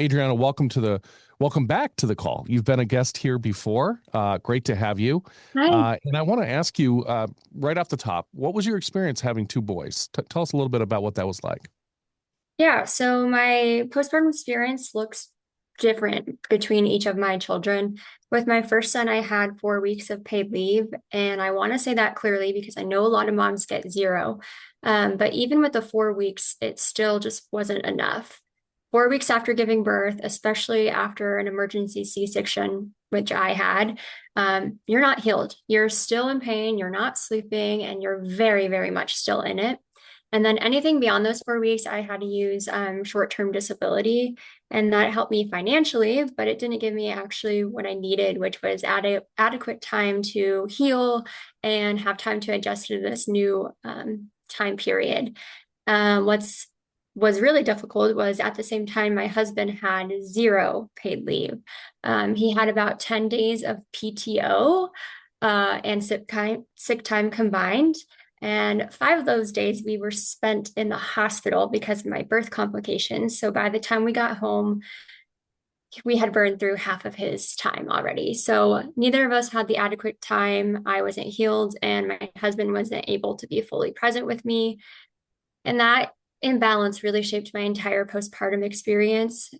Adriana, welcome back to the call. You've been a guest here before. Great to have you. Hi. And I want to ask you right off the top, what was your experience having two boys? Tell us a little bit about what that was like. Yeah, so my postpartum experience looks different between each of my children. With my first son, I had 4 weeks of paid leave, and I want to say that clearly because I know a lot of moms get zero. But even with the 4 weeks, it still just wasn't enough. 4 weeks after giving birth, especially after an emergency C-section, which I had, you're not healed. You're still in pain, you're not sleeping, and you're very, very much still in it. And then anything beyond those 4 weeks, I had to use short-term disability, and that helped me financially, but it didn't give me actually what I needed, which was adequate time to heal and have time to adjust to this new time period. What's was really difficult was at the same time my husband had zero paid leave. He had about 10 days of PTO and sick time combined. And 5 of those days we were spent in the hospital because of my birth complications. So by the time we got home, we had burned through half of his time already. So neither of us had the adequate time. I wasn't healed, and my husband wasn't able to be fully present with me. And that imbalance really shaped my entire postpartum experience.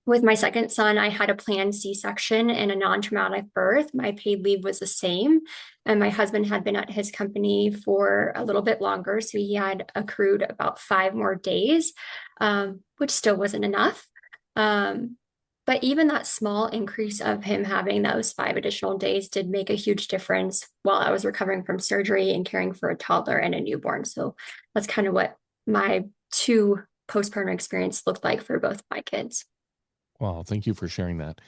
With my second son, I had a planned C-section and a non-traumatic birth. My paid leave was the same. And my husband had been at his company for a little bit longer. So he had accrued about 5 more days, which still wasn't enough. Um, but even that small increase of him having those 5 additional days did make a huge difference while I was recovering from surgery and caring for a toddler and a newborn. So that's kind of what my two postpartum experience looked like for both my kids. Well, thank you for sharing that.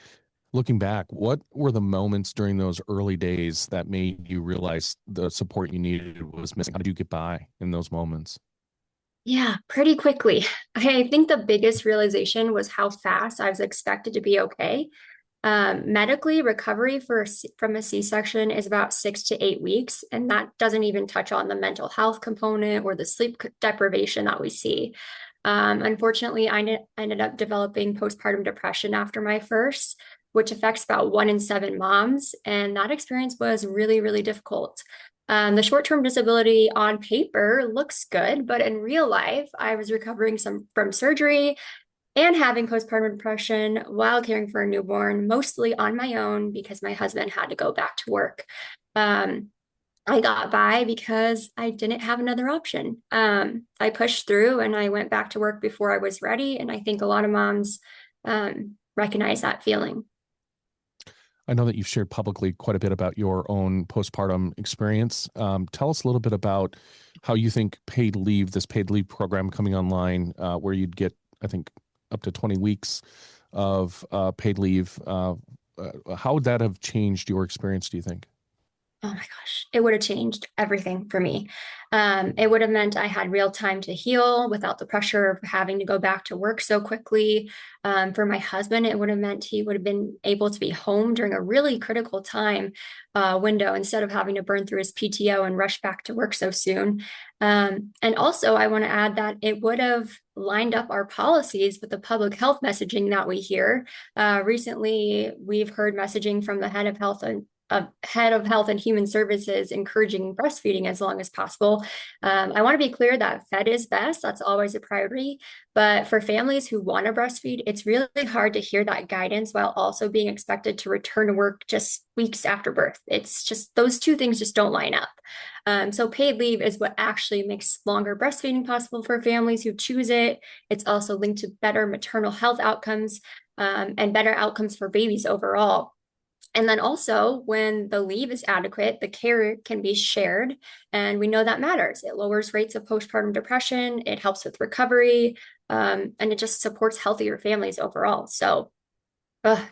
Looking back, what were the moments during those early days that made you realize the support you needed was missing? How did you get by in those moments? Yeah, pretty quickly. I think the biggest realization was how fast I was expected to be okay. Medically, recovery from a C-section is about 6 to 8 weeks, and that doesn't even touch on the mental health component or the sleep deprivation that we see. Unfortunately, ended up developing postpartum depression after my first, which affects about 1 in 7 moms, and that experience was really, really difficult. The short-term disability on paper looks good, but in real life, I was recovering from surgery and having postpartum depression while caring for a newborn, mostly on my own because my husband had to go back to work. Um, I got by because I didn't have another option. I pushed through and I went back to work before I was ready. And I think a lot of moms recognize that feeling. I know that you've shared publicly quite a bit about your own postpartum experience. Tell us a little bit about how you think this paid leave program coming online, where you'd get, I think, up to 20 weeks of paid leave. How would that have changed your experience, do you think? Oh my gosh, it would have changed everything for me. It would have meant I had real time to heal without the pressure of having to go back to work so quickly. For my husband, it would have meant he would have been able to be home during a really critical time window instead of having to burn through his PTO and rush back to work so soon. And also, I want to add that it would have lined up our policies with the public health messaging that we hear. Recently, we've heard messaging from the head of health and human services encouraging breastfeeding as long as possible. I want to be clear that fed is best. That's always a priority. But for families who want to breastfeed, it's really hard to hear that guidance while also being expected to return to work just weeks after birth. It's just those two things just don't line up. So paid leave is what actually makes longer breastfeeding possible for families who choose it. It's also linked to better maternal health outcomes and better outcomes for babies overall. And then also, when the leave is adequate, the care can be shared. And we know that matters. It lowers rates of postpartum depression, it helps with recovery, and it just supports healthier families overall. So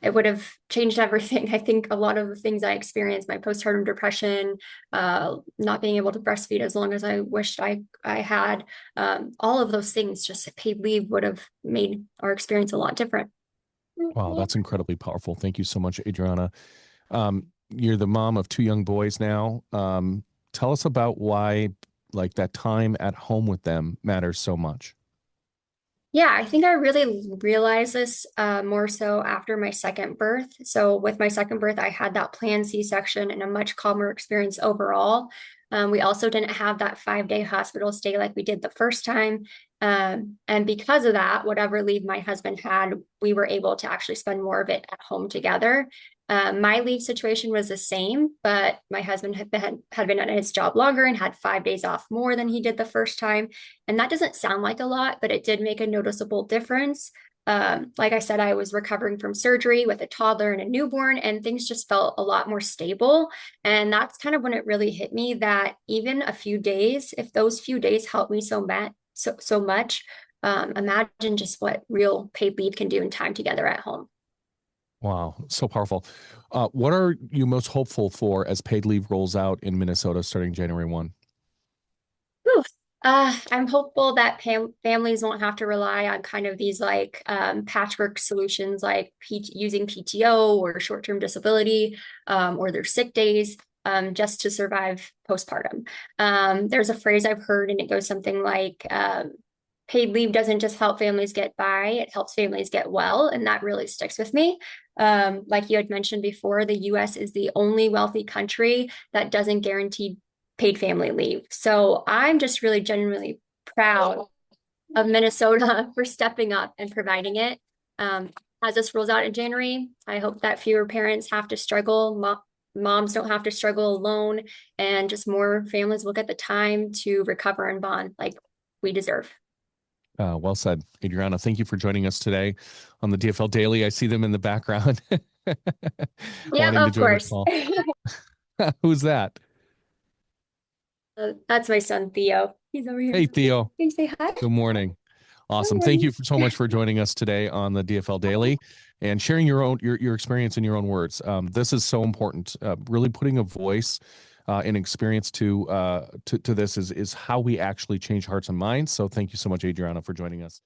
it would have changed everything. I think a lot of the things I experienced, my postpartum depression, not being able to breastfeed as long as I wished I had, all of those things, just paid leave would have made our experience a lot different. Wow, that's incredibly powerful. Thank you so much, Adriana. You're the mom of two young boys now. Tell us about why, like, that time at home with them matters so much. Yeah, I think I really realized this more so after my second birth. So, with my second birth, I had that planned C-section and a much calmer experience overall. We also didn't have that 5-day hospital stay like we did the first time. And because of that, whatever leave my husband had, we were able to actually spend more of it at home together. My leave situation was the same, but my husband had been at his job longer and had 5 days off more than he did the first time. And that doesn't sound like a lot, but it did make a noticeable difference. Like I said, I was recovering from surgery with a toddler and a newborn, and things just felt a lot more stable. And that's kind of when it really hit me that even a few days, if those few days help me so much, imagine just what real paid leave can do in time together at home. Wow, so powerful. What are you most hopeful for as paid leave rolls out in Minnesota starting January 1? Whew. I'm hopeful that families won't have to rely on kind of these like patchwork solutions like using PTO or short-term disability or their sick days just to survive postpartum. There's a phrase I've heard and it goes something like paid leave doesn't just help families get by, it helps families get well. And that really sticks with me. Like you had mentioned before, the US is the only wealthy country that doesn't guarantee paid family leave. So I'm just really genuinely proud of Minnesota for stepping up and providing it. Um, as this rolls out in January, I hope that fewer parents have to struggle. Moms don't have to struggle alone, and just more families will get the time to recover and bond like we deserve. Well said, Adriana. Thank you for joining us today on the DFL Daily. I see them in the background Yeah, wanting to of join the course. call. Who's that? That's my son, Theo. He's over here. Hey, Theo. Can you say hi? Good morning. Good Awesome. Thank morning. you so much for joining us today on the DFL Daily and sharing your experience in your own words. This is so important. Really putting a voice and experience to this is how we actually change hearts and minds. So thank you so much, Adriana, for joining us.